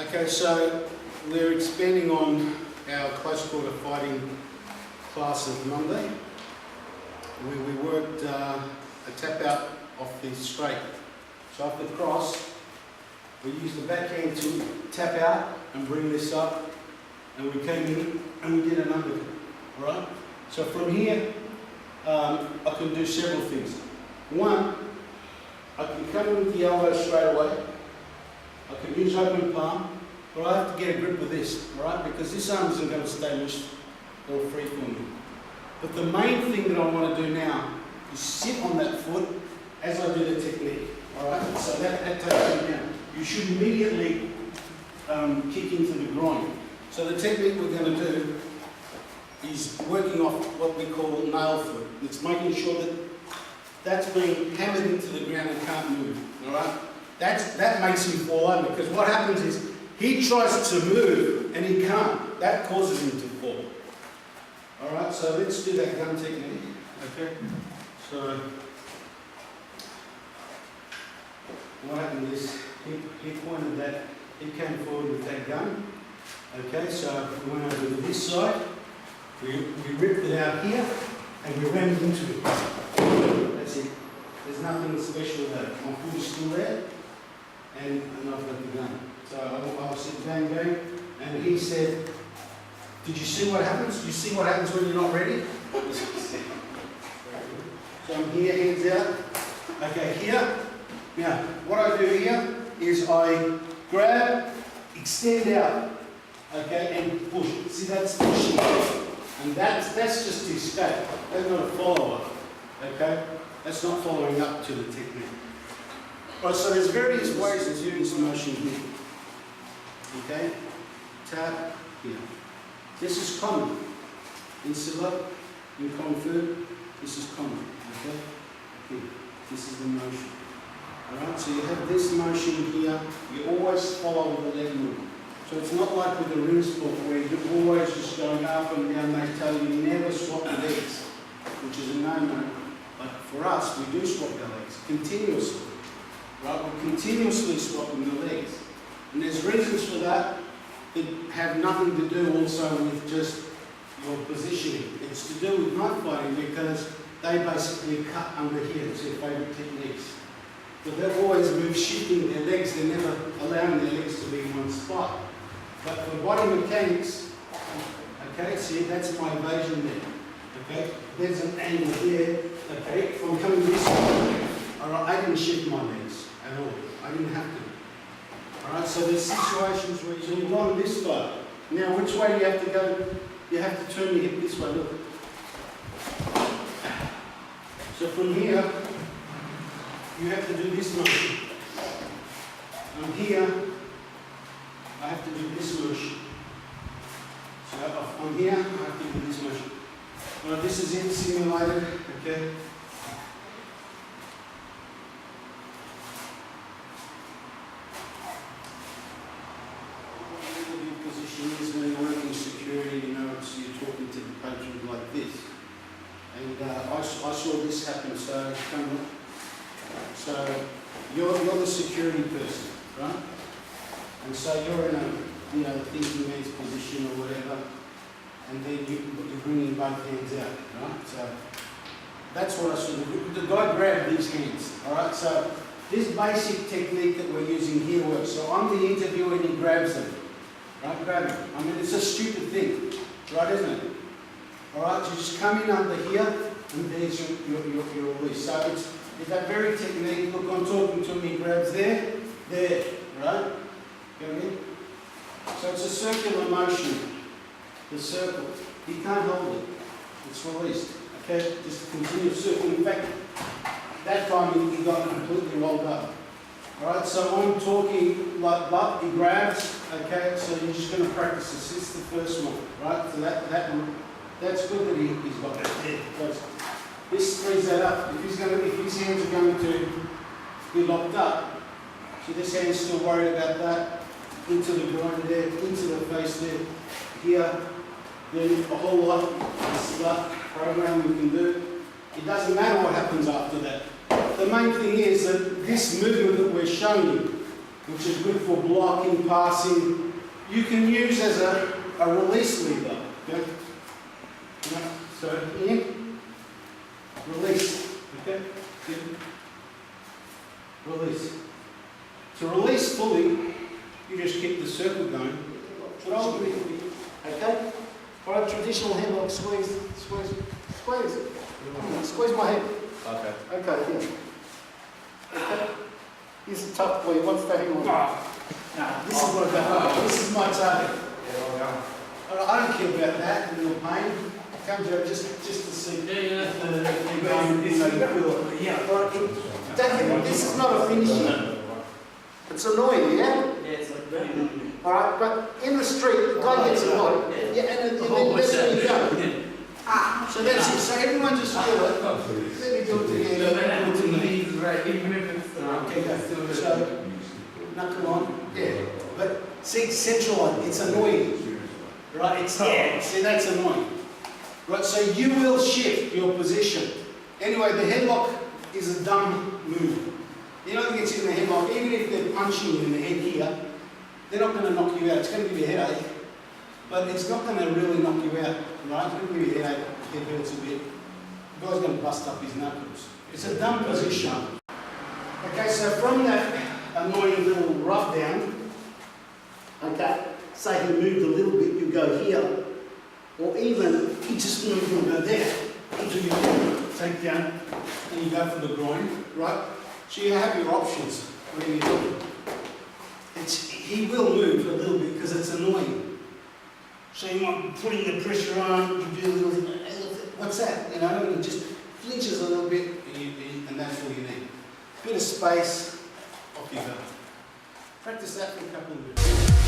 Okay, so we're expanding on our close quarter fighting class of Monday, where we worked a tap out off the straight. So off the cross, we used the backhand to tap out and bring this up, and we came in and we did an undercut. Alright? So from here, I can do several things. One, I can come in with the elbow straight away. I can use open palm, but I have to get a grip with this, alright? Because this arm isn't going to stay loose or free for me. But the main thing that I want to do now is sit on that foot as I do the technique, alright? So that takes me down. You should immediately kick into the groin. So the technique we're going to do is working off what we call nail foot. It's making sure that that's being hammered into the ground and can't move, alright? That makes him fall over, because what happens is he tries to move and he can't. That causes him to fall. Alright, so let's do that gun technique. Okay, so what happened is he pointed that, he came forward with that gun. Okay, so we went over to this side, we ripped it out here and we rammed into it. That's it. There's nothing special about it. My foot is still there and I've got the gun. So I was sitting bang bang, and he said, "Did you see what happens? Do you see what happens when you're not ready?" So I'm here, hands out. Okay, here. Now, what I do here is I grab, extend out, okay, and push. See, that's pushing, and that's just to escape. That's not a follow-up. Okay, that's not following up to the technique. Right, so there's various ways of doing this motion here. Okay, tap here. This is common. In Silat, in Kung Fu, this is common. Okay, here. This is the motion. Alright, so you have this motion here. You always follow the leg movement. So it's not like with the ring sport where you're always just going up and down. They tell you never swap the legs, which is a no-no. But for us, we do swap our legs continuously. Right, we're continuously swapping the legs. And there's reasons for that that have nothing to do also with just your positioning. It's to do with knife fighting, because they basically cut under here. It's their favourite techniques. But they've always moved shifting their legs. They're never allowing their legs to be in one spot. But for body mechanics, okay, see, that's my evasion there. Okay, there's an angle there. Okay, if I'm coming this way, alright, I didn't shift my legs at all. I didn't have to. Alright, so there's situations where you've gone this far. Now, which way do you have to go? You have to turn your hip this way, look. So from here, you have to do this motion. And here, I have to do this motion. So from here, I have to do this motion. Alright, this is it, simulated, okay? Is when you're working security, you know, so you're talking to the patron like this. And I saw this happen, so you're the security person, right? And so you're in a thinking man's position or whatever, and then you're bringing both hands out, right? So that's what I saw. The guy grabbed these hands, all right? So this basic technique that we're using here works. So I'm the interviewer and he grabs them. Right, grab it. I mean, it's a stupid thing, right, isn't it? All right, you just come in under here, and there's your release. So it's that very technique. Look, I'm talking to him, he grabs there, right? Get me? So it's a circular motion, the circle. He can't hold it. It's released. Okay, just a continuous circle. In fact, that time he got completely rolled up. Alright, so I'm talking like that, he grabs, okay, so you're just going to practice this. This is the first one, right? So that's good that he's got that there. Because this frees that up. If his hands are going to be locked up, so this hand's still worried about that, into the groin there, into the face there, here, then a whole lot of program we can do. It doesn't matter what happens after that. The main thing is that this movement that we're showing you, which is good for blocking, passing. You can use as a release lever. Okay? So in, release. Okay? Release. To release fully, you just keep the circle going. Okay? Alright, traditional headlock, squeeze, squeeze, squeeze. Squeeze my head. Okay. Okay, here. Okay. Here's a tough boy, he wants to hang on. This is what I got. This is my target. Alright, I don't care about that, a little pain. Come to just to see. This is not a finish. It's annoying, yeah? Yeah, it's like very annoying. Alright, but in the street, the guy gets annoyed. Yeah, and then that's where you go. So that's it. So everyone just feel it. Let me do it together. Okay, go. So, knuckle on. Yeah. But see, centralise. It's annoying. Right? It's see, that's annoying. Right, so you will shift your position. Anyway, the headlock is a dumb move. Anyone gets in the headlock, even if they're punching you in the head here, they're not going to knock you out. It's going to give you a headache, but it's not going to really knock you out, right? It's going to give you a headache, head hurts a bit. The guy's going to bust up his knuckles. It's a dumb position. Okay, so from that annoying little rub down, okay, say he moved a little bit, you go here, or even he just moved and go there, until you take down and you go for the groin, right? So you have your options, whatever you do. He will move a little bit because it's annoying. So you might be putting the pressure on, you do a little, what's that? You know, and it just flinches a little bit and that's all you need. Bit of space, off you go. Practice that for a couple of minutes.